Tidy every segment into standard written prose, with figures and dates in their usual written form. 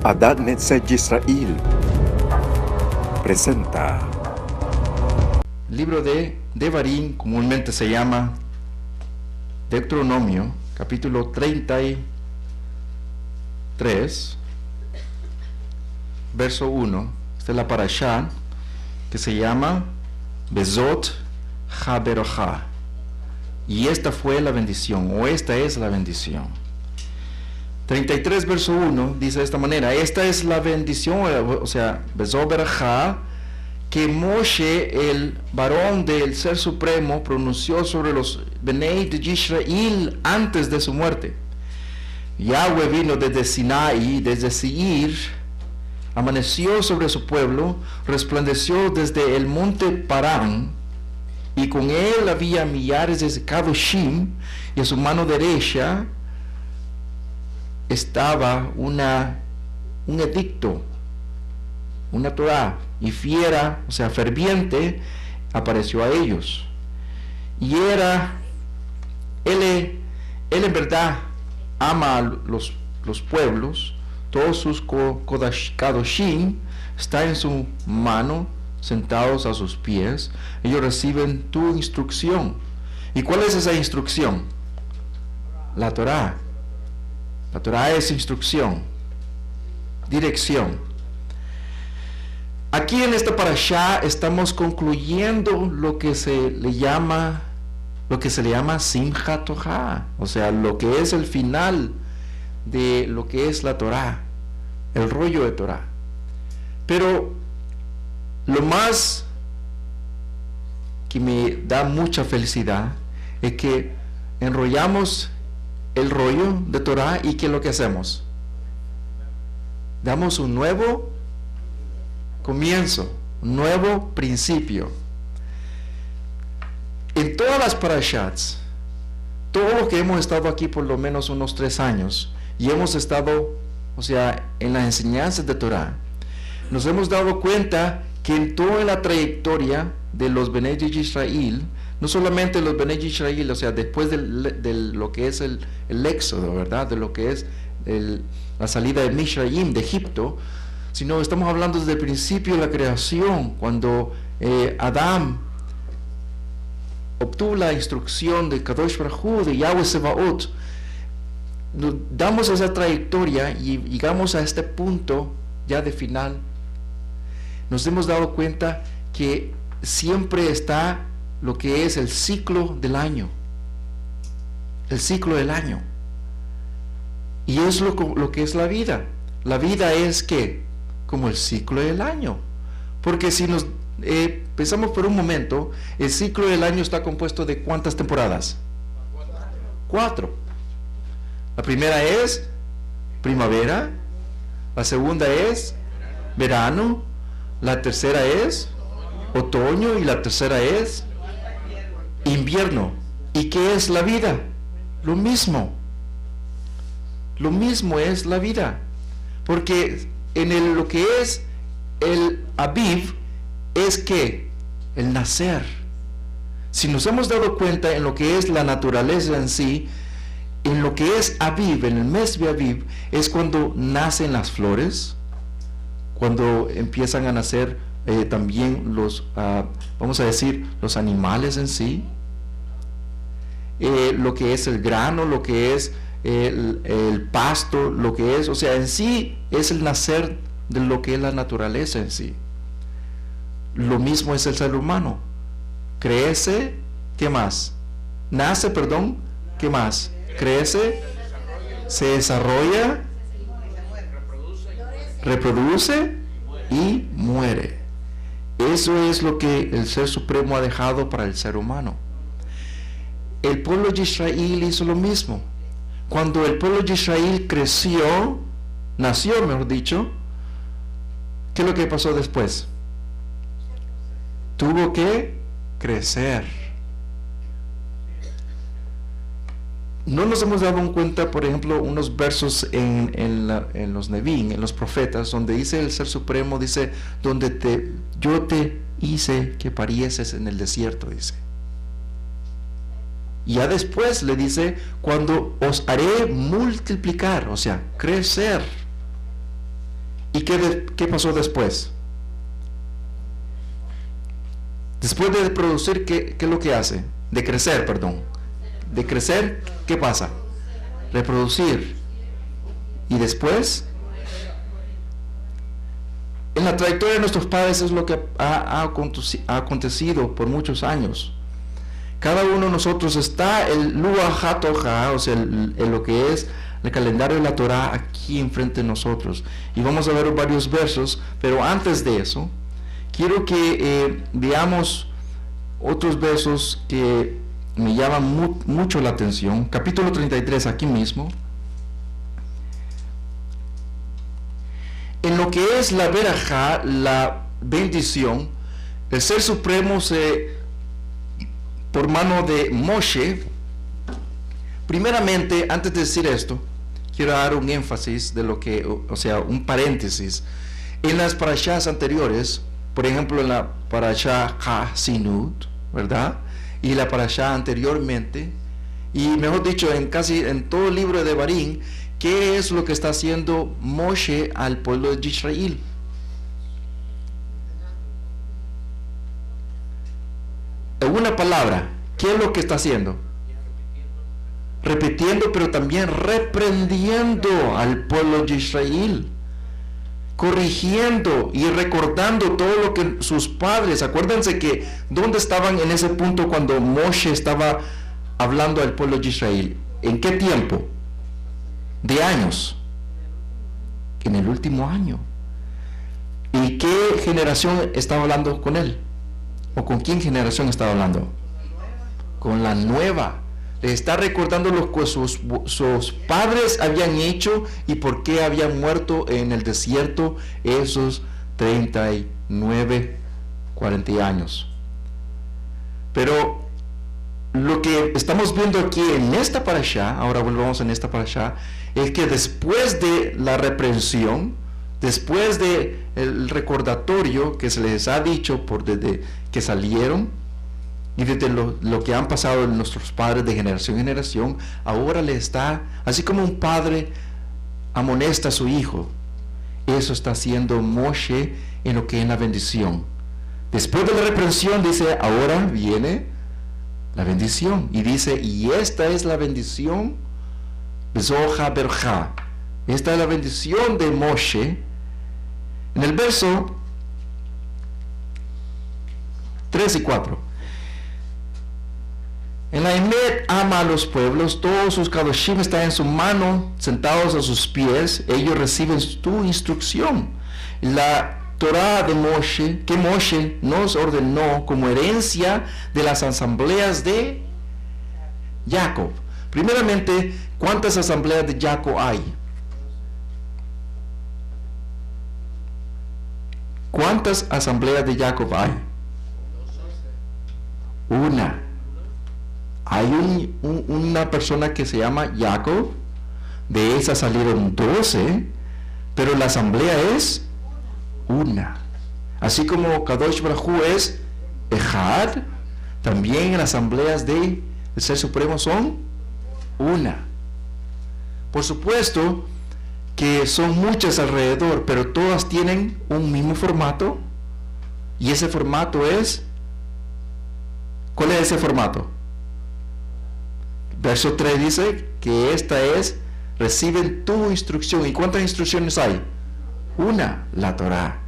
Adat Netzach Yisrael presenta El libro de Devarim, comúnmente se llama Deuteronomio, capítulo 33, verso 1. Esta es la parashá que se llama Bezot HaBerochá. Y esta fue la bendición, o esta es la bendición. 33, verso 1, dice de esta manera: esta es la bendición, o sea, Bezot Berajá, que Moshe, el varón del Ser Supremo, pronunció sobre los Benei de Yisrael antes de su muerte. Yahweh vino desde Sinai, desde Seir, amaneció sobre su pueblo, resplandeció desde el monte Parán, y con él había millares de Kadoshim, y a su mano derecha estaba un edicto, una Torah, y fiera, o sea, ferviente, apareció a ellos. Y él en verdad ama a los pueblos, todos sus Kadoshim están en su mano, sentados a sus pies. Ellos reciben tu instrucción. ¿Y cuál es esa instrucción? La Torah. La Torah es instrucción, dirección. Aquí en esta parashá estamos concluyendo lo que se le llama Simchat Torah, o sea, lo que es el final de lo que es la Torah, el rollo de Torah. Pero lo más que me da mucha felicidad es que enrollamos el rollo de Torah, y ¿qué es lo que hacemos? Damos un nuevo comienzo, un nuevo principio. En todas las parashats, todo lo que hemos estado aquí por lo menos unos 3 años, y hemos estado, o sea, en las enseñanzas de Torah, nos hemos dado cuenta que en toda la trayectoria de los Benei de Yisrael, no solamente los Benei Yisrael, o sea, después de lo que es el éxodo, ¿verdad? De lo que es la salida de Mishraim, de Egipto, sino estamos hablando desde el principio de la creación, cuando Adán obtuvo la instrucción de Kadosh Baruj Hu, de Yahweh Sebaot. Damos esa trayectoria y llegamos a este punto ya de final. Nos hemos dado cuenta que siempre está lo que es el ciclo del año. El ciclo del año. Y es lo que es la vida. La vida es ¿qué? Como el ciclo del año. Porque si nos pensamos por un momento, el ciclo del año está compuesto de ¿cuántas temporadas? 4. La primera es primavera, la segunda es verano, la tercera es otoño y la tercera es invierno. ¿Y qué es la vida? Lo mismo. Lo mismo es la vida. Porque en lo que es el Aviv es que el nacer. Si nos hemos dado cuenta en lo que es la naturaleza en sí, en lo que es Aviv, en el mes de Aviv, es cuando nacen las flores, cuando empiezan a nacer también vamos a decir, los animales en sí, lo que es el grano, lo que es el pasto, lo que es, o sea, en sí es el nacer de lo que es la naturaleza en sí. Lo mismo es el ser humano. Crece, ¿qué más? Nace, perdón, ¿qué más? Crece, se desarrolla, reproduce y muere. Eso es lo que el Ser Supremo ha dejado para el ser humano. El pueblo de Israel hizo lo mismo. Cuando el pueblo de Israel nació, mejor dicho, ¿qué es lo que pasó después? Tuvo que crecer. No nos hemos dado cuenta, por ejemplo, unos versos en los Nevi'im, en los profetas, donde dice el Ser Supremo, dice, donde yo te hice que parieses en el desierto, dice. Y ya después le dice, cuando os haré multiplicar, o sea, crecer. ¿Y qué pasó después? Después de producir, ¿qué es lo que hace? De crecer, perdón. De crecer, ¿qué pasa? Reproducir. Y después, en la trayectoria de nuestros padres es lo que ha acontecido por muchos años. Cada uno de nosotros está el Luach HaTorah, o sea, lo que es el calendario de la Torah aquí enfrente de nosotros. Y vamos a ver varios versos, pero antes de eso, quiero que veamos otros versos que me llaman mucho la atención. Capítulo 33, aquí mismo. En lo que es la verajá, la bendición, el Ser Supremo por mano de Moshe. Primeramente, antes de decir esto, quiero dar un énfasis de lo que, o sea, un paréntesis. En las parashas anteriores, por ejemplo, en la parashá Ha-Sinut, ¿verdad? Y la parashá anteriormente, y mejor dicho, casi en todo el libro de Devarim, ¿qué es lo que está haciendo Moshe al pueblo de Israel? En una palabra, ¿qué es lo que está haciendo? Repitiendo, pero también reprendiendo al pueblo de Israel, corrigiendo y recordando todo lo que sus padres, acuérdense que ¿dónde estaban en ese punto cuando Moshe estaba hablando al pueblo de Israel? ¿En qué tiempo? De años. En el último año. ¿Y qué generación estaba hablando con él? ¿O con quién generación estaba hablando? Con la nueva. Le está recordando lo que sus padres habían hecho y por qué habían muerto en el desierto esos 39, 40 años. Pero lo que estamos viendo aquí en esta parashá, ahora volvamos en esta parashá, es que después de la reprensión, después de el recordatorio que se les ha dicho desde que salieron, y desde lo que han pasado en nuestros padres de generación en generación, ahora le está, así como un padre amonesta a su hijo, eso está haciendo Moshe en lo que es la bendición. Después de la reprensión dice, ahora viene la bendición. Y dice, y esta es la bendición, Bezoja Berja. Esta es la bendición de Moshe. En el verso 3 y 4. En la Emet ama a los pueblos, todos sus kadoshim están en su mano, sentados a sus pies, ellos reciben tu instrucción. La Torah de Moshe, que Moshe nos ordenó como herencia de las asambleas de Jacob. Primeramente, ¿cuántas asambleas de Jacob hay? ¿Cuántas asambleas de Jacob hay? Una. Hay una persona que se llama Jacob, de esa salieron 12, pero la asamblea es una. Así como Kadosh Baruj Hu es Ejad, también las asambleas del Ser Supremo son una. Por supuesto que son muchas alrededor, pero todas tienen un mismo formato, y ese formato es, ¿cuál es ese formato? Verso 3 dice que esta es, reciben tu instrucción. ¿Y cuántas instrucciones hay? Una, la Torah.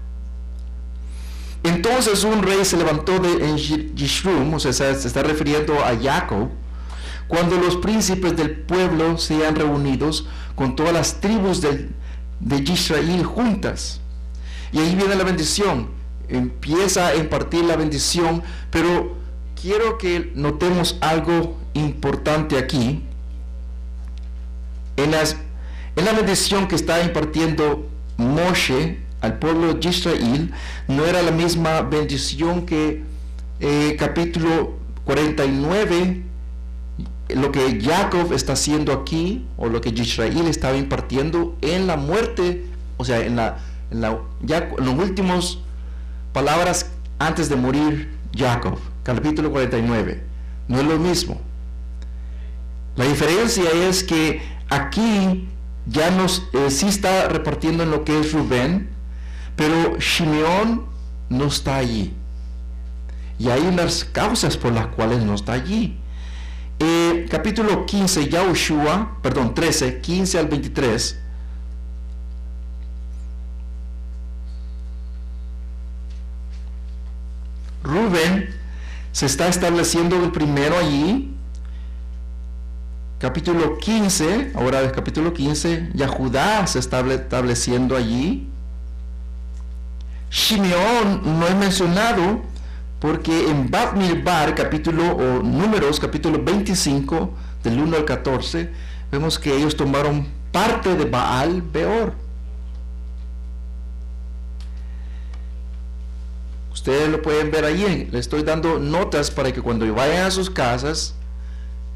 Entonces un rey se levantó en Yishrum, o sea, se está refiriendo a Jacob, cuando los príncipes del pueblo sean reunidos con todas las tribus de Israel juntas. Y ahí viene la bendición. Empieza a impartir la bendición, pero quiero que notemos algo importante aquí. En la bendición que está impartiendo Moshe al pueblo de Israel, no era la misma bendición que capítulo 49, lo que Jacob está haciendo aquí, o lo que Israel estaba impartiendo en la muerte, o sea, en las últimas palabras antes de morir Jacob, capítulo 49. No es lo mismo. La diferencia es que aquí ya sí está repartiendo en lo que es Rubén, Pero Shimeón no está allí. Y hay unas causas por las cuales no está allí. Capítulo 15, Yahushua, perdón, 13, 15 al 23. Rubén se está estableciendo el primero allí. Capítulo 15, ahora es capítulo 15, ya Judá se está estableciendo allí. Shimeón no es mencionado porque en Bamidbar, Números, capítulo 25, del 1 al 14, vemos que ellos tomaron parte de Baal Beor. Ustedes lo pueden ver ahí, le estoy dando notas para que cuando vayan a sus casas,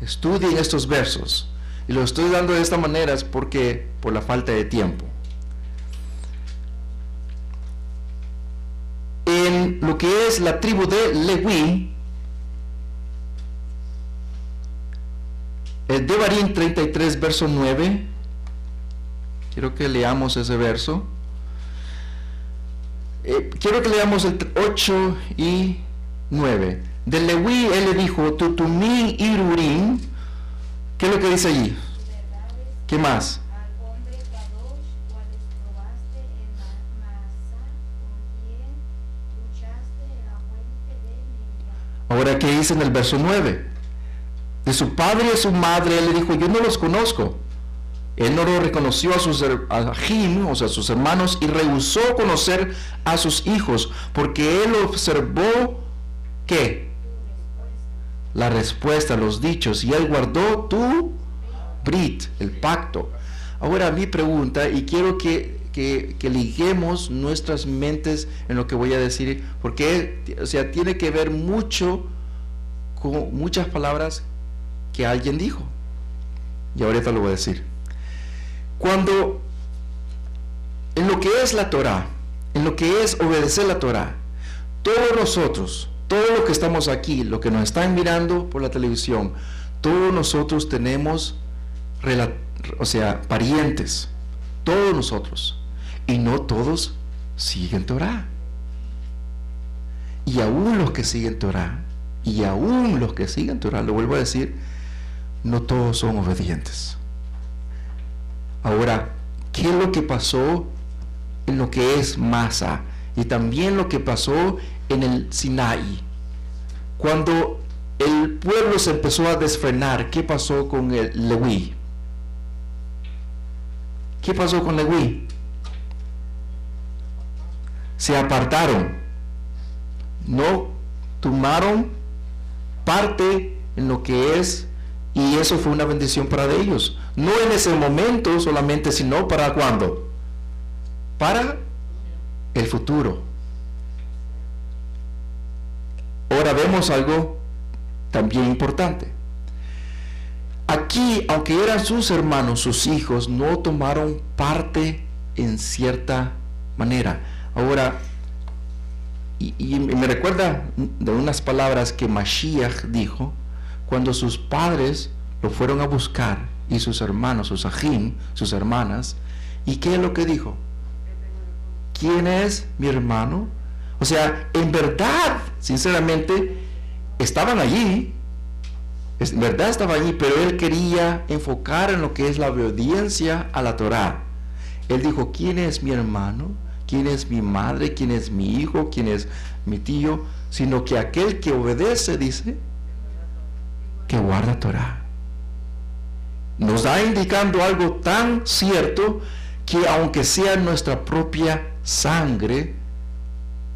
estudien estos versos. Y lo estoy dando de esta manera es porque por la falta de tiempo. En lo que es la tribu de Leví, el Devarim 33, verso 9, quiero que leamos ese verso. Quiero que leamos el 8 y 9. De Leví él le dijo, Tutumín y Rurim. ¿Qué es lo que dice allí? ¿Qué más? Ahora, ¿qué dice en el verso 9? De su padre y su madre él le dijo, yo no los conozco. Él no lo reconoció a sus ajim, o sea, a sus hermanos, y rehusó conocer a sus hijos, porque él observó, ¿qué? La respuesta, los dichos, y él guardó tu brit, el pacto. Ahora mi pregunta, y quiero que liguemos nuestras mentes en lo que voy a decir, porque, o sea, tiene que ver mucho con muchas palabras que alguien dijo. Y ahorita lo voy a decir. Cuando en lo que es la Torah, en lo que es obedecer la Torah, todos nosotros, todos los que estamos aquí, los que nos están mirando por la televisión, todos nosotros tenemos, parientes, todos nosotros, y no todos siguen Torah. Y aún los que siguen Torah, lo vuelvo a decir, no todos son obedientes. Ahora, ¿qué es lo que pasó en lo que es Masa? Y también lo que pasó en el Sinaí. Cuando el pueblo se empezó a desfrenar, ¿qué pasó con el Leví? ¿Qué pasó con Leví? Se apartaron. No tomaron parte en lo que es, y eso fue una bendición para ellos. No en ese momento solamente, sino para ¿cuándo? Para el futuro. Ahora vemos algo también importante. Aquí, aunque eran sus hermanos, sus hijos, no tomaron parte en cierta manera. Ahora, y me recuerda de unas palabras que Mashiach dijo cuando sus padres lo fueron a buscar, y sus hermanos, sus ajim, sus hermanas. ¿Y qué es lo que dijo? ¿Quién es mi hermano? O sea, en verdad, sinceramente, estaban allí, en verdad estaba allí, pero él quería enfocar en lo que es la obediencia a la Torah. Él dijo, ¿quién es mi hermano? ¿Quién es mi madre? ¿Quién es mi hijo? ¿Quién es mi tío? Sino que aquel que obedece, dice, que guarda Torah. Nos está indicando algo tan cierto que aunque sea nuestra propia sangre,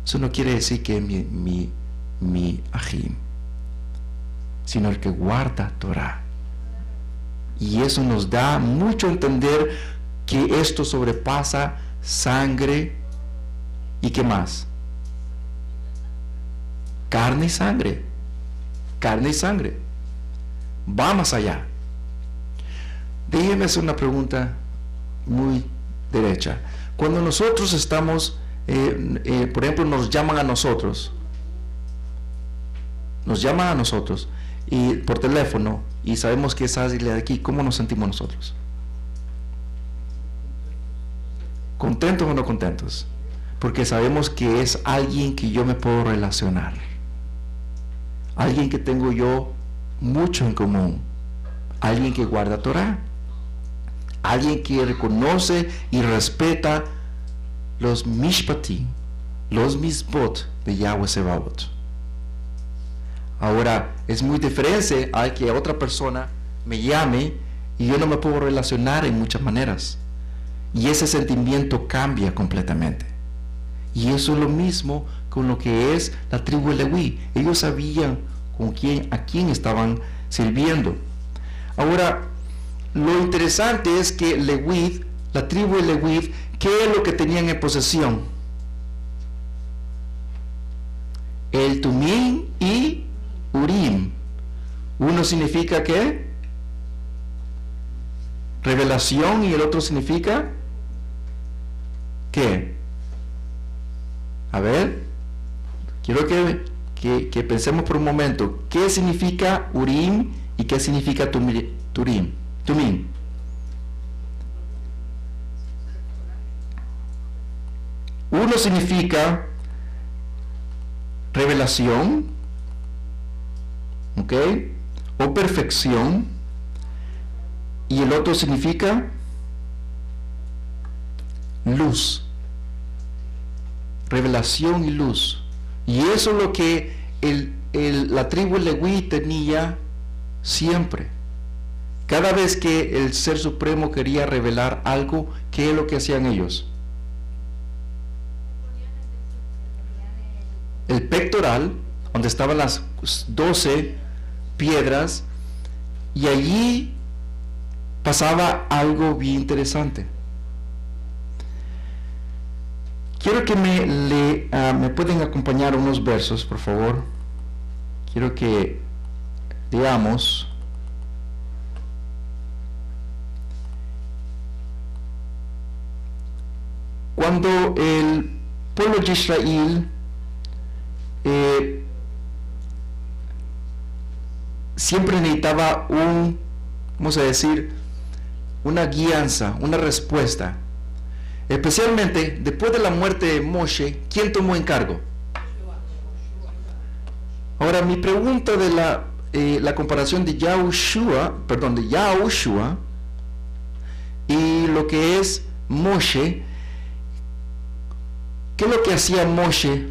eso no quiere decir que es mi ajim, sino el que guarda Torah. Y eso nos da mucho a entender que esto sobrepasa sangre y ¿qué más? Carne y sangre. Carne y sangre. Va más allá. Déjeme hacer una pregunta muy derecha. Cuando nosotros estamos, por ejemplo, nos llaman a nosotros y por teléfono, y sabemos que es Ashley de aquí, ¿cómo nos sentimos nosotros? ¿Contentos o no contentos? Porque sabemos que es alguien que yo me puedo relacionar. Alguien que tengo yo mucho en común. Alguien que guarda Torah. Alguien que reconoce y respeta los mishpatim, los misbot de Yahweh Sebaot. Ahora, es muy diferente a que otra persona me llame y yo no me puedo relacionar en muchas maneras. Y ese sentimiento cambia completamente. Y eso es lo mismo con lo que es la tribu de Leví. Ellos sabían a quién estaban sirviendo. Ahora, lo interesante es que Leví, la tribu de Leví, ¿qué es lo que tenían en posesión? El Tumim y Urim. Uno significa ¿qué? Revelación, y el otro significa ¿qué? A ver, quiero que pensemos por un momento. ¿Qué significa Urim y qué significa Tumim? Uno significa revelación, ¿ok? O perfección, y el otro significa luz. Revelación y luz. Y eso es lo que la tribu Leví tenía siempre. Cada vez que el Ser Supremo quería revelar algo, ¿qué es lo que hacían ellos? El pectoral, donde estaban las 12 piedras, y allí pasaba algo bien interesante. Quiero que me pueden acompañar unos versos, por favor. Quiero que leamos. Cuando el pueblo de Israel siempre necesitaba vamos a decir, una guianza, una respuesta. Especialmente después de la muerte de Moshe, ¿quién tomó encargo? Ahora, mi pregunta de la comparación de Yahushua y lo que es Moshe, ¿qué es lo que hacía Moshe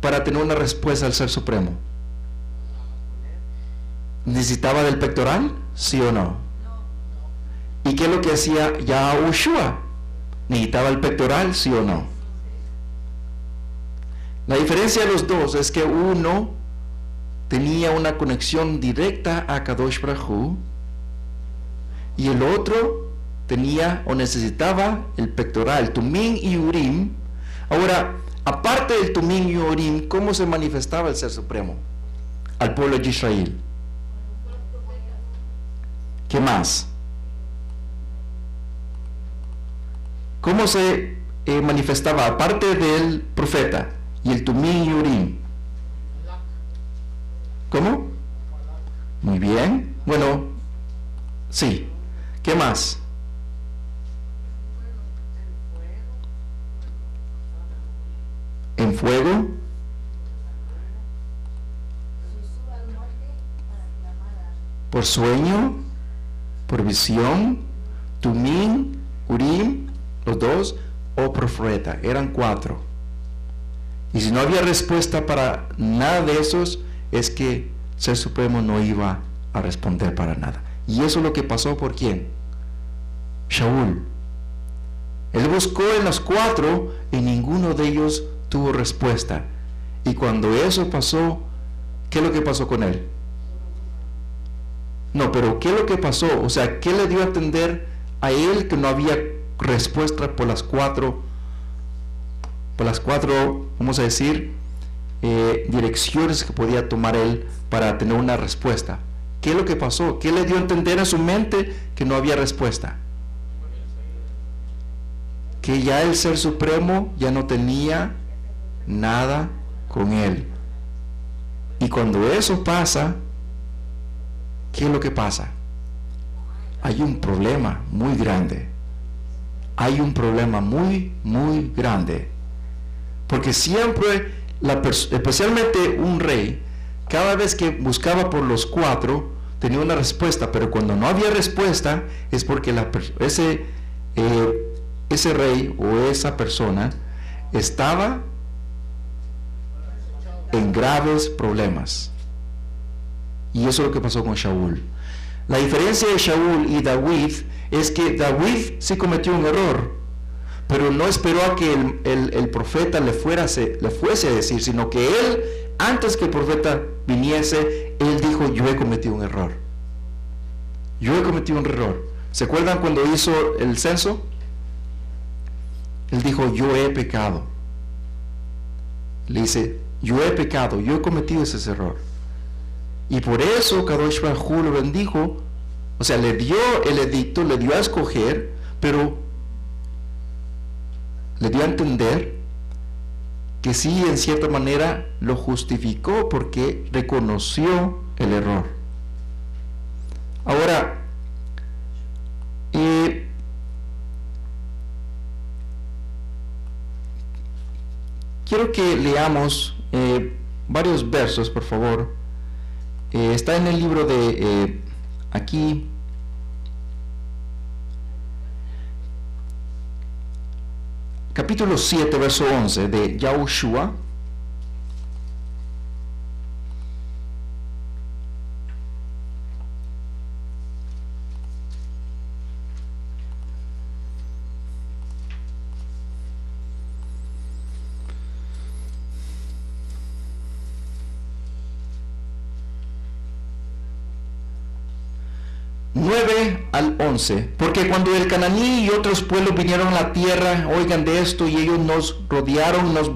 para tener una respuesta al Ser Supremo? ¿Necesitaba del pectoral? ¿Sí o no? ¿Y qué es lo que hacía Yahushua? ¿Necesitaba el pectoral? ¿Sí o no? La diferencia de los dos es que uno tenía una conexión directa a Kadosh Baruj Hu, y el otro tenía o necesitaba el pectoral, Tumim y Urim. Ahora, aparte del Tumim y Urim, ¿cómo se manifestaba el Ser Supremo al pueblo de Israel? ¿Qué más? ¿Cómo se manifestaba aparte del profeta y el Tumim y Urim? ¿Cómo? Muy bien. Bueno, sí. ¿Qué más? En fuego. Por sueño, por visión, Tumim, Urim, los dos, o profeta. Eran 4. Y si no había respuesta para nada de esos, es que Ser Supremo no iba a responder para nada. Y eso es lo que pasó por quién? Shaul. Él buscó en los 4 y ninguno de ellos tuvo respuesta. Y cuando eso pasó, ¿qué es lo que pasó con él? No, pero ¿qué es lo que pasó? O sea, ¿qué le dio a entender a él que no había respuesta por las cuatro, vamos a decir, direcciones que podía tomar él para tener una respuesta? ¿Qué es lo que pasó? ¿Qué le dio a entender en su mente que no había respuesta? Que ya el Ser Supremo ya no tenía nada con él. Y cuando eso pasa, ¿qué es lo que pasa? Hay un problema muy grande. Hay un problema muy, muy grande. Porque siempre, especialmente un rey, cada vez que buscaba por los 4, tenía una respuesta, pero cuando no había respuesta, es porque ese rey o esa persona estaba en graves problemas. Y eso es lo que pasó con Shaul. La diferencia de Shaul y David es que David sí cometió un error, pero no esperó a que el profeta le fuese a decir, sino que él, antes que el profeta viniese, él dijo: yo he cometido un error. Yo he cometido un error. ¿Se acuerdan cuando hizo el censo? Él dijo: yo he pecado. Le dice: yo he pecado, yo he cometido ese error. Y por eso Kadosh Baruj Hu lo bendijo. O sea, le dio el edicto, le dio a escoger, pero le dio a entender que sí, en cierta manera lo justificó porque reconoció el error. Ahora, quiero que leamos varios versos, por favor. Está en el libro de aquí, capítulo 7, verso 11 de Yahushua. Al 11, porque cuando el cananí y otros pueblos vinieron a la tierra, oigan de esto, y ellos nos rodearon, nos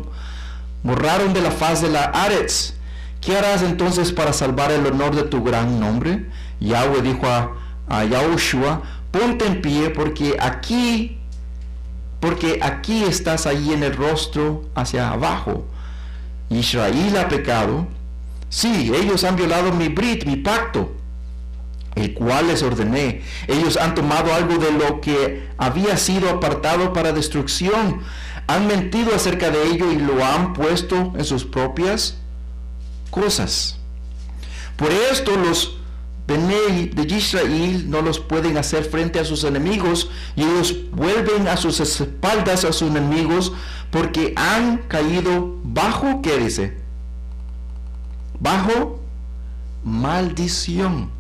borraron de la faz de la Aretz, ¿qué harás entonces para salvar el honor de tu gran nombre? Yahweh dijo a Yahushua: ponte en pie, porque aquí estás ahí en el rostro hacia abajo. Israel ha pecado. Sí, ellos han violado mi brit, mi pacto, el cual les ordené. Ellos han tomado algo de lo que había sido apartado para destrucción, han mentido acerca de ello y lo han puesto en sus propias cosas. Por esto los Benei de Israel no los pueden hacer frente a sus enemigos, y ellos vuelven a sus espaldas a sus enemigos, porque han caído bajo, ¿qué dice? Bajo maldición.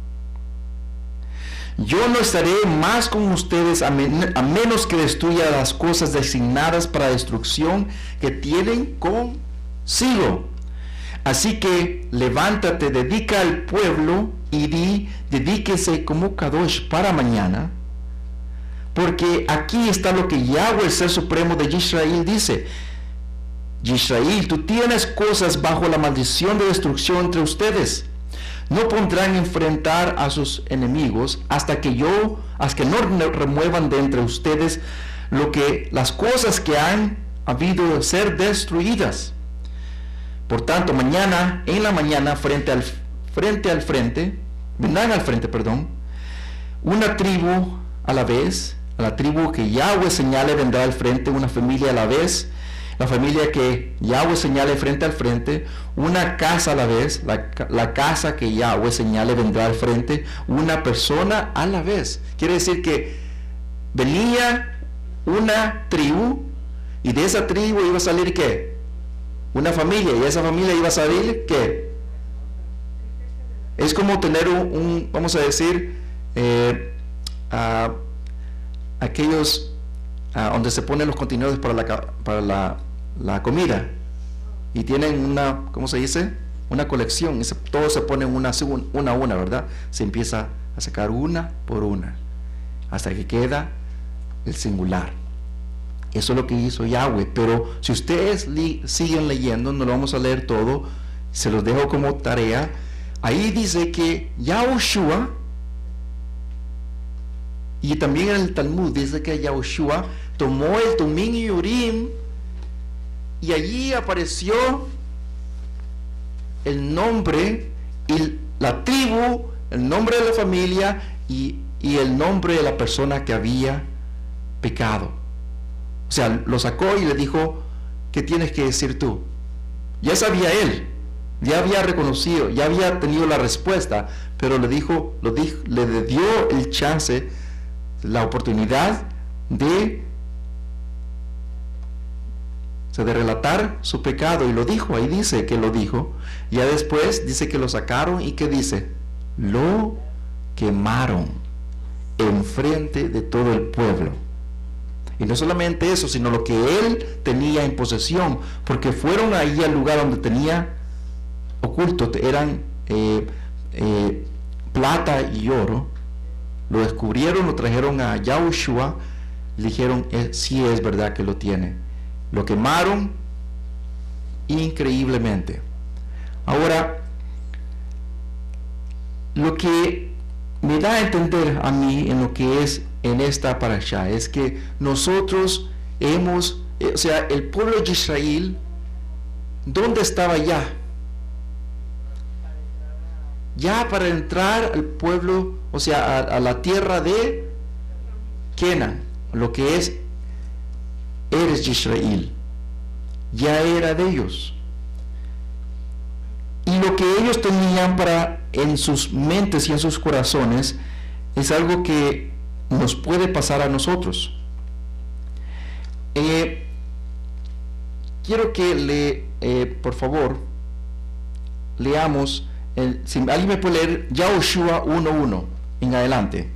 Yo no estaré más con ustedes a menos que destruya las cosas designadas para destrucción que tienen consigo. Así que levántate, dedica al pueblo y dedíquese como Kadosh para mañana, porque aquí está lo que Yahweh, el Ser Supremo de Israel, dice: Israel, tú tienes cosas bajo la maldición de destrucción entre ustedes. No podrán enfrentar a sus enemigos hasta que no remuevan de entre ustedes las cosas que han habido de ser destruidas. Por tanto, mañana, en la mañana, vendrán al frente, una tribu a la vez, a la tribu que Yahweh señale vendrá al frente, una familia a la vez, la familia que Yahweh señale frente al frente, una casa a la vez, la casa que Yahweh señale vendrá al frente, una persona a la vez. Quiere decir que venía una tribu, y de esa tribu iba a salir ¿qué? Una familia, y esa familia iba a salir ¿qué? Es como tener vamos a decir, aquellos donde se ponen los contenedores para la comida, y tienen una, ¿cómo se dice? Una colección, y todos se ponen una a una, ¿verdad? Se empieza a sacar una por una, hasta que queda el singular. Eso es lo que hizo Yahweh. Pero si ustedes siguen leyendo, no lo vamos a leer todo, se los dejo como tarea. Ahí dice que Yahushua, y también en el Talmud dice que Yahushua tomó el Tumim y Urim, y allí apareció el nombre y la tribu, el nombre de la familia y el nombre de la persona que había pecado. O sea, lo sacó y le dijo: ¿qué tienes que decir tú? Ya sabía él, ya había reconocido, ya había tenido la respuesta, pero le dio el chance, la oportunidad de relatar su pecado, y lo dijo. Ahí dice que lo dijo. Ya después dice que lo sacaron, y ¿qué dice? Lo quemaron enfrente de todo el pueblo. Y no solamente eso, sino lo que él tenía en posesión, porque fueron ahí al lugar donde tenía oculto, eran plata y oro, lo descubrieron, lo trajeron a Yahushua, le dijeron, sí es verdad que lo tiene. Lo quemaron increíblemente. Ahora, lo que me da a entender a mí en lo que es en esta parashá es que nosotros el pueblo de Israel, ¿dónde estaba ya? Ya para entrar al pueblo, a la tierra de Kenan, lo que es Eretz Israel, ya era de ellos. Y lo que ellos tenían en sus mentes y en sus corazones es algo que nos puede pasar a nosotros. Quiero que por favor, leamos, si alguien me puede leer Yahushua 1:1 en adelante.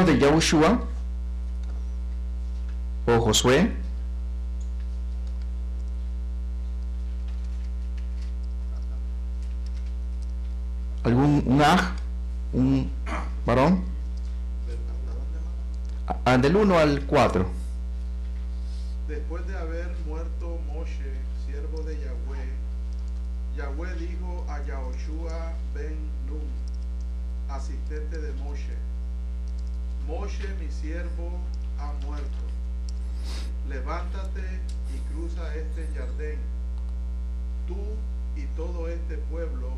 De Yahushua o Josué. Un varón. Del 1 al 4. Después de haber muerto Moshe, siervo de Yahweh, Yahweh dijo a Yahushua ben Nun, asistente de Moshe: Moshe, mi siervo, ha muerto. Levántate y cruza este Jardín, tú y todo este pueblo,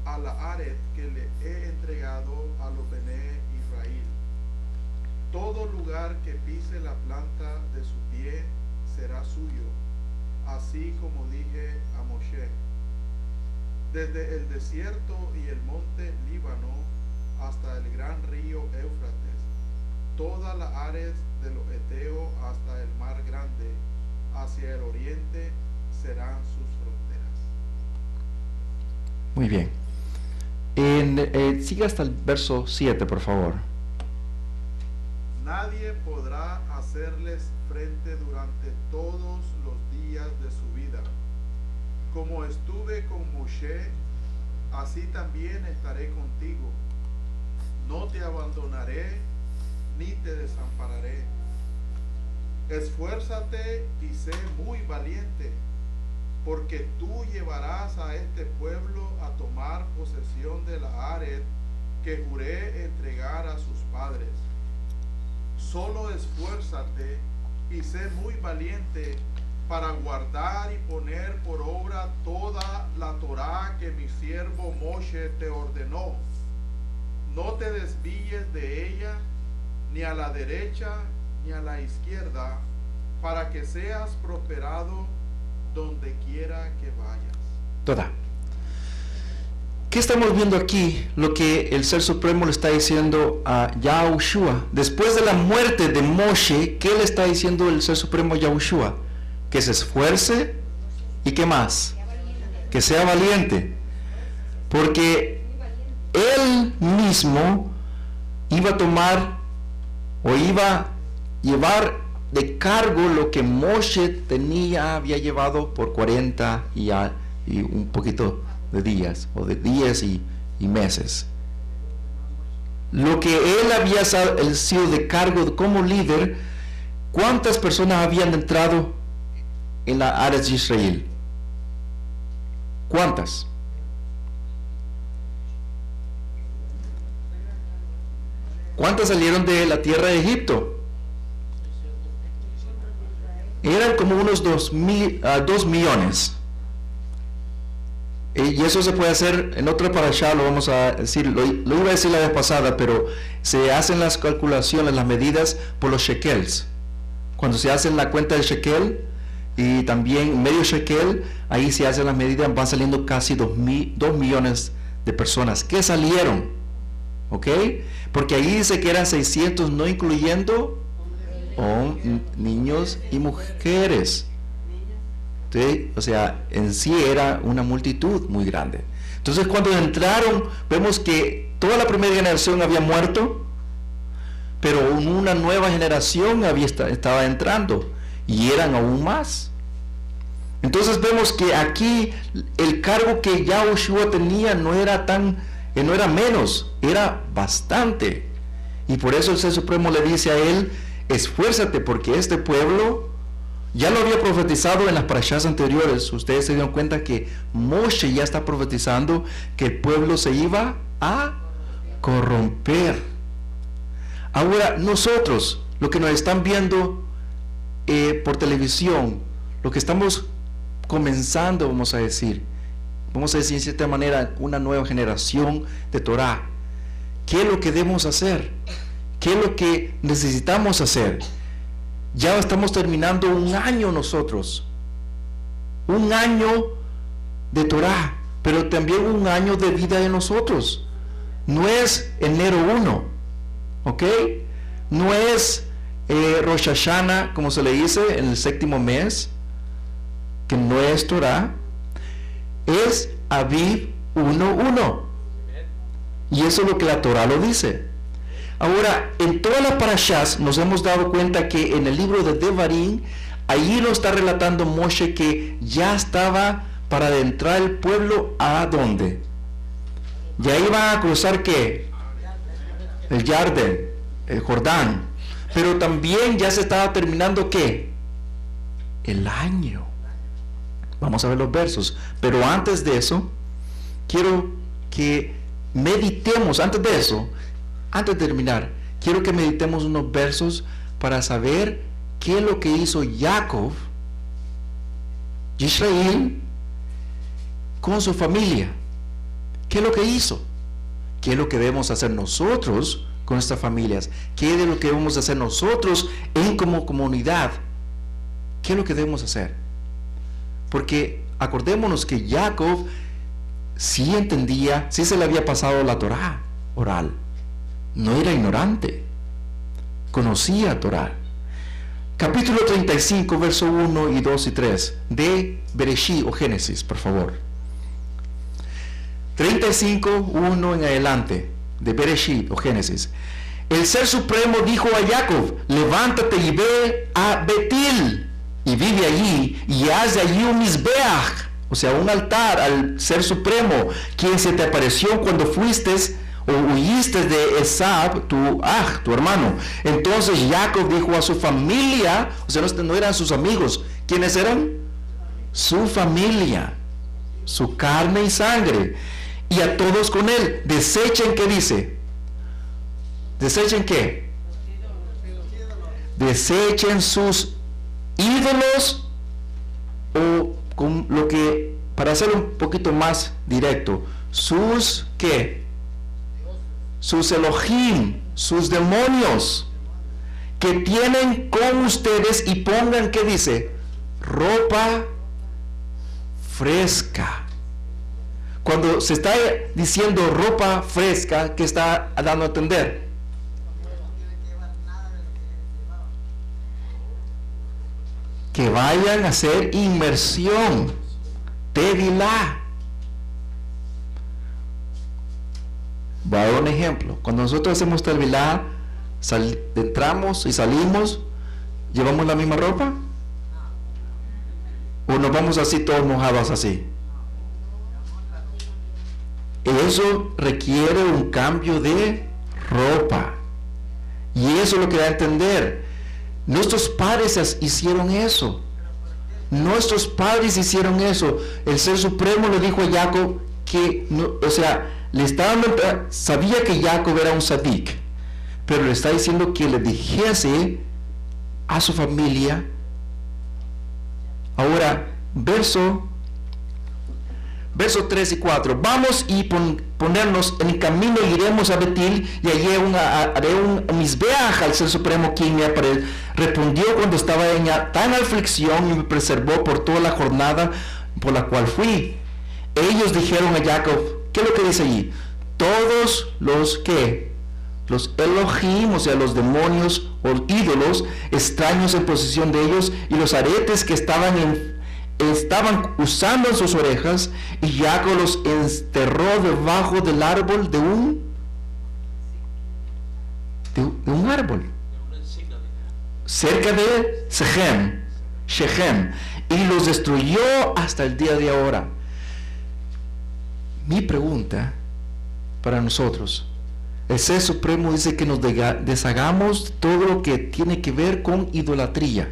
a la Aret que le he entregado a los Bené Israel. Todo lugar que pise la planta de su pie será suyo, así como dije a Moshe. Desde el desierto y el monte Líbano hasta el gran río Éufrates, toda la Ares de los Eteos hasta el mar grande, hacia el oriente serán sus fronteras. Muy bien. Sigue hasta el verso 7, por favor. Nadie podrá hacerles frente durante todos los días de su vida. Como estuve con Moshe, así también estaré contigo. No te abandonaré ni te desampararé. Esfuérzate y sé muy valiente, porque tú llevarás a este pueblo a tomar posesión de la Ared que juré entregar a sus padres. Solo esfuérzate y sé muy valiente para guardar y poner por obra toda la Torá que mi siervo Moshe te ordenó. No te desvíes de ella, ni a la derecha ni a la izquierda, para que seas prosperado donde quiera que vayas. Toda. ¿Qué estamos viendo aquí? Lo que el Ser Supremo le está diciendo a Yahushua. Después de la muerte de Moshe, ¿qué le está diciendo el Ser Supremo a Yahushua? Que se esfuerce y ¿qué más? Que sea valiente. Porque él mismo iba a tomar o iba a llevar de cargo lo que Moshe había llevado por 40 y un poquito de días, o de días y meses. Lo que él había sido de cargo como líder. ¿Cuántas personas habían entrado en la Aretz Israel? ¿Cuántas? ¿Cuántas salieron de la tierra de Egipto? Eran como unos 2 millones. Y eso se puede hacer en otra parashá, lo vamos a decir, lo iba a decir la vez pasada, pero se hacen las calculaciones, las medidas por los shekels. Cuando se hace la cuenta del shekel y también medio shekel, ahí se hacen las medidas, van saliendo casi 2 millones de personas que salieron, ¿ok? Porque ahí dice que eran 600, no incluyendo niños y mujeres. ¿Sí? O sea, en sí era una multitud muy grande. Entonces cuando entraron, vemos que toda la primera generación había muerto, pero una nueva generación estaba entrando, y eran aún más. Entonces vemos que aquí el cargo que Yahushua tenía no era menos, era bastante. Y por eso el Ser Supremo le dice a él: esfuérzate, porque este pueblo, ya lo había profetizado en las parashas anteriores. Ustedes se dieron cuenta que Moshe ya está profetizando que el pueblo se iba a corromper. Ahora nosotros, lo que nos están viendo por televisión, lo que estamos comenzando, vamos a decir en cierta manera, una nueva generación de Torah. ¿Qué es lo que debemos hacer? ¿Qué es lo que necesitamos hacer? Ya estamos terminando un año nosotros, un año de Torah, pero también un año de vida de nosotros. No es enero 1, ¿ok? No es Rosh Hashanah, como se le dice, en el 7º mes, que no es Torah, es Aviv 1:1. Y eso es lo que la Torah lo dice. Ahora, en todas las parashas nos hemos dado cuenta que en el libro de Devarim, ahí nos está relatando Moshe que ya estaba para adentrar el pueblo. ¿A dónde? Ya iban a cruzar ¿qué? El Jardín, el Jordán. Pero también ya se estaba terminando ¿qué? El año. Vamos a ver los versos. Pero antes de eso, quiero que meditemos, antes de terminar, quiero que meditemos unos versos para saber qué es lo que hizo Jacob, Israel, con su familia. ¿Qué es lo que hizo? ¿Qué es lo que debemos hacer nosotros con nuestras familias? ¿Qué es lo que debemos hacer nosotros como comunidad? ¿Qué es lo que debemos hacer? Porque acordémonos que Jacob sí entendía, sí se le había pasado la Torah oral. No era ignorante, conocía Torah. Capítulo 35, verso 1 y 2 y 3 de Bereshit o Génesis, por favor. 35, 1 en adelante de Bereshit o Génesis. El Ser Supremo dijo a Jacob: levántate y ve a Betil y vive allí, y haz de allí un Mizbeach, o sea, un altar al Ser Supremo, quien se te apareció cuando fuiste o huiste de Esab, tu hermano. Entonces Jacob dijo a su familia, o sea, no eran sus amigos. ¿Quiénes eran? Su familia, su carne y sangre, y a todos con él: desechen, ¿qué dice? ¿Desechen qué? Desechen sus ídolos, o con lo que, para hacerlo un poquito más directo, sus ¿qué? Sus Elohim, sus demonios que tienen con ustedes, y pongan, ¿qué dice? Ropa fresca. Cuando se está diciendo ropa fresca, ¿qué está dando a entender? Que vayan a hacer inmersión, tevilá. Voy a dar un ejemplo. Cuando nosotros hacemos tevilá, entramos y salimos, ¿llevamos la misma ropa? ¿O nos vamos así todos mojados así? Eso requiere un cambio de ropa. Y eso es lo que da a entender. Nuestros padres hicieron eso. Nuestros padres hicieron eso. El Ser Supremo le dijo a Jacob que, no, o sea, le estaba, sabía que Jacob era un sadik, pero le está diciendo que le dijese a su familia. Ahora, verso 3 y 4. Vamos y ponernos en el camino, y iremos a Betil, y allí haré un misbeach al Ser Supremo, quien me respondió cuando estaba en tan aflicción y me preservó por toda la jornada por la cual fui. Ellos dijeron a Jacob, ¿qué es lo que dice allí? Todos los que los Elohim, o sea, los demonios o ídolos extraños en posesión de ellos, y los aretes que estaban usando en sus orejas, y Jacob los enterró debajo del árbol de un árbol cerca de Shechem, y los destruyó hasta el día de ahora. Mi pregunta para nosotros: el Ser Supremo dice que nos deshagamos todo lo que tiene que ver con idolatría.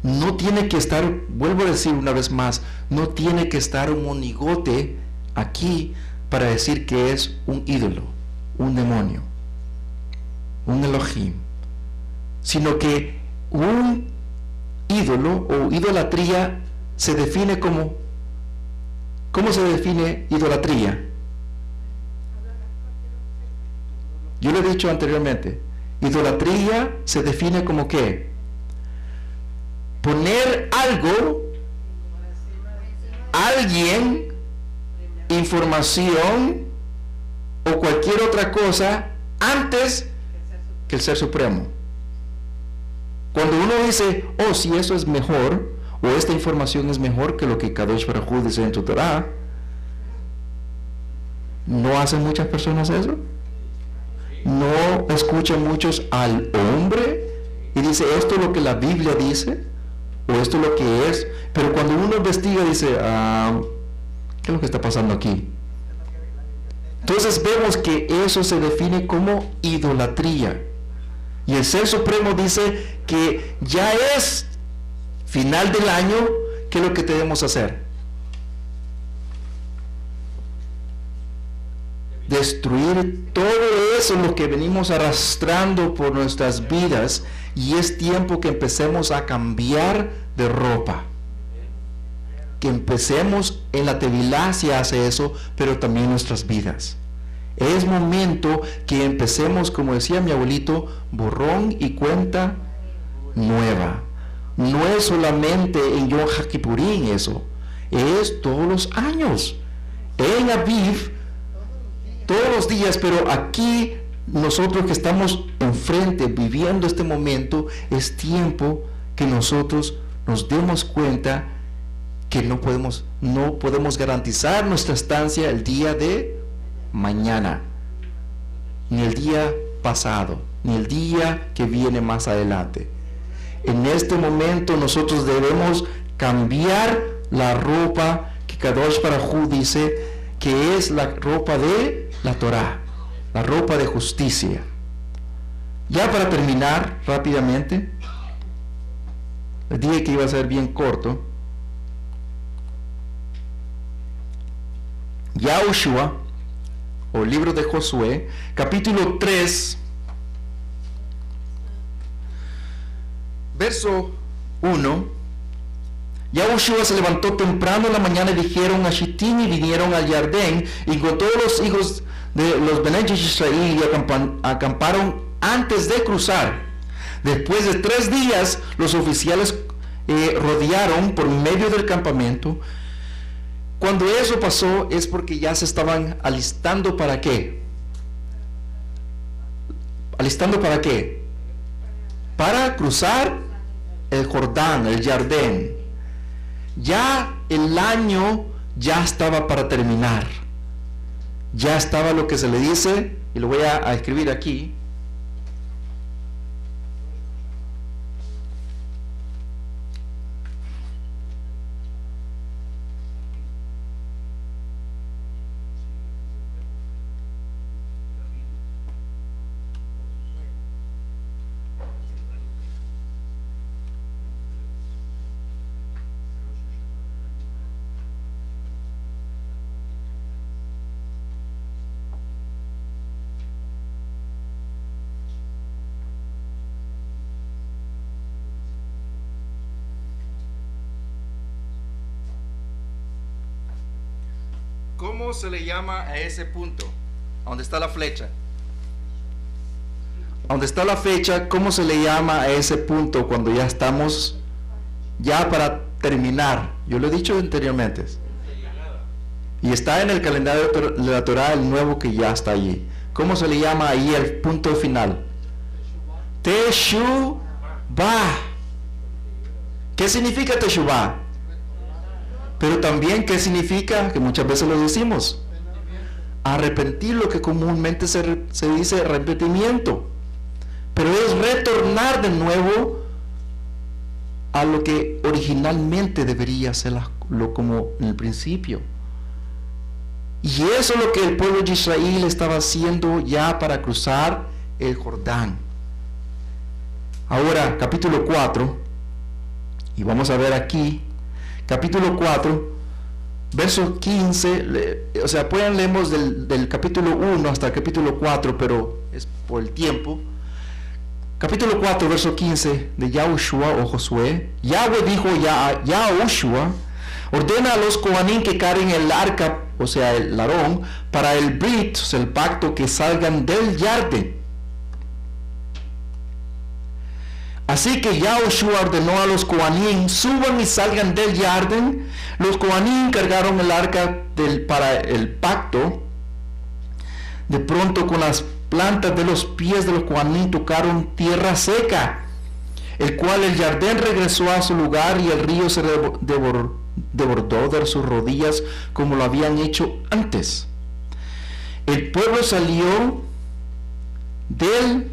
No tiene que estar, vuelvo a decir una vez más, no tiene que estar un monigote aquí para decir que es un ídolo, un demonio, un Elohim, sino que un ídolo o idolatría se define como, ¿cómo se define idolatría? Yo lo he dicho anteriormente, idolatría se define como ¿qué? Poner algo, alguien, información o cualquier otra cosa antes que el Ser Supremo. Cuando uno dice, oh, si eso es mejor, o esta información es mejor que lo que Kadosh Baruj Hu dice en tu Torah, ¿no hacen muchas personas eso? ¿No escuchan muchos al hombre y dice, esto es lo que la Biblia dice, o esto es lo que es? Pero cuando uno investiga dice, ¿qué es lo que está pasando aquí? Entonces vemos que eso se define como idolatría. Y el Ser Supremo dice que ya es final del año. ¿Qué es lo que debemos hacer? Destruir todo eso, lo que venimos arrastrando por nuestras vidas, y es tiempo que empecemos a cambiar de ropa, que empecemos en la Tevilá, se hace eso, pero también en nuestras vidas. Es momento que empecemos, como decía mi abuelito, borrón y cuenta nueva. No es solamente en Yom HaKippurim eso, es todos los años, en Aviv, todos los días. Pero aquí nosotros que estamos enfrente viviendo este momento, es tiempo que nosotros nos demos cuenta que no podemos garantizar nuestra estancia el día de mañana, ni el día pasado, ni el día que viene más adelante. En este momento nosotros debemos cambiar la ropa que Kadosh Baruj Hu dice que es la ropa de la Torah, la ropa de justicia. Ya para terminar rápidamente, les dije que iba a ser bien corto. Yahushua, o libro de Josué, capítulo 3, verso 1. Yahushua se levantó temprano en la mañana y dijeron a Shittim, y vinieron al Jardín, y con todos los hijos de los Bnei Israel, y acamparon antes de cruzar. Después de 3 días, los oficiales rodearon por medio del campamento. Cuando eso pasó es porque ya se estaban alistando ¿para qué? ¿Alistando para qué? Para cruzar el Jordán, el Jardín. Ya el año ya estaba para terminar. Ya estaba lo que se le dice, y lo voy a escribir aquí. ¿cómo se le llama a ese punto? ¿A dónde está la flecha? ¿A dónde está la flecha? ¿Cómo se le llama a ese punto cuando ya estamos, ya para terminar? Yo lo he dicho anteriormente. Y está en el calendario de la Torah el nuevo que ya está allí. ¿Cómo se le llama ahí el punto final? Teshuvah. ¿Qué significa Teshuvah? Pero también, ¿qué significa? Que muchas veces lo decimos. Arrepentir, lo que comúnmente se dice arrepentimiento. Pero es retornar de nuevo a lo que originalmente debería ser como en el principio. Y eso es lo que el pueblo de Israel estaba haciendo ya para cruzar el Jordán. Ahora, capítulo 4, y vamos a ver aquí, capítulo 4, verso 15, o sea, pueden leemos del capítulo 1 hasta el capítulo 4, pero es por el tiempo. Capítulo 4, verso 15 de Yahushua o Josué. Yahweh dijo a Yahushua: ordena a los Kohanim que carguen el arca, o sea, el Aarón, para el Brit, o sea, el pacto, que salgan del Yardén. Así que Yahushua ordenó a los Kohanim: suban y salgan del Yardén. Los Kohanim cargaron el arca para el pacto. De pronto, con las plantas de los pies de los Kohanim tocaron tierra seca, el cual el Yardén regresó a su lugar y el río se desbordó de sus rodillas como lo habían hecho antes. El pueblo salió del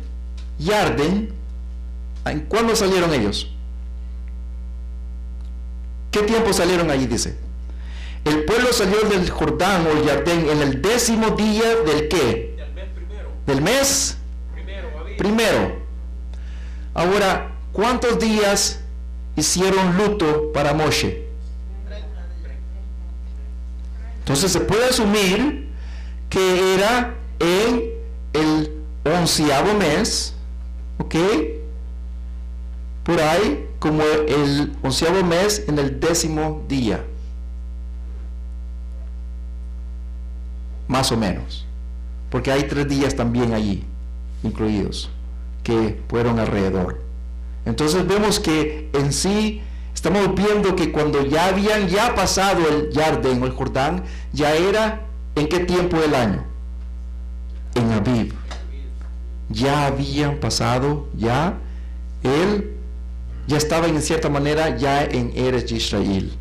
Yardén. ¿En cuándo salieron ellos? ¿Qué tiempo salieron allí? Dice. El pueblo salió del Jordán o el Yardén en el 10º día del ¿qué? Del mes primero. Ahora, ¿cuántos días hicieron luto para Moshe? Entonces se puede asumir que era en el 11º mes, ¿ok? Por ahí, como el 11º mes en el 10º día. Más o menos. Porque hay 3 días también allí, incluidos, que fueron alrededor. Entonces vemos que en sí, estamos viendo que cuando ya habían pasado el Yardén o el Jordán, ya era, ¿en qué tiempo del año? En Aviv. Ya habían pasado, ya estaba en cierta manera ya en Eretz Israel.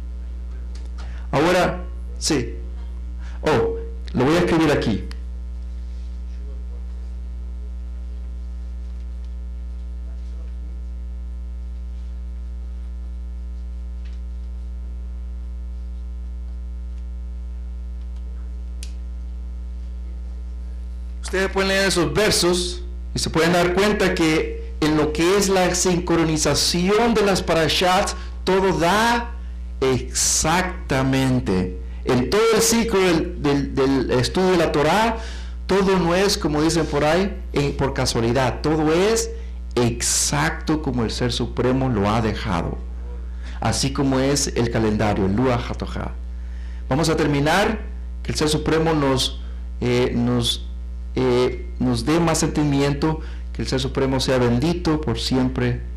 Ahora, sí. Lo voy a escribir aquí. Ustedes pueden leer esos versos y se pueden dar cuenta que en lo que es la sincronización de las parashats, todo da exactamente. En todo el ciclo del estudio de la Torah, todo no es, como dicen por ahí, por casualidad. Todo es exacto como el Ser Supremo lo ha dejado. Así como es el calendario, el Luach HaTorah. Vamos a terminar, que el Ser Supremo nos dé más sentimiento, que el Ser Supremo sea bendito por siempre.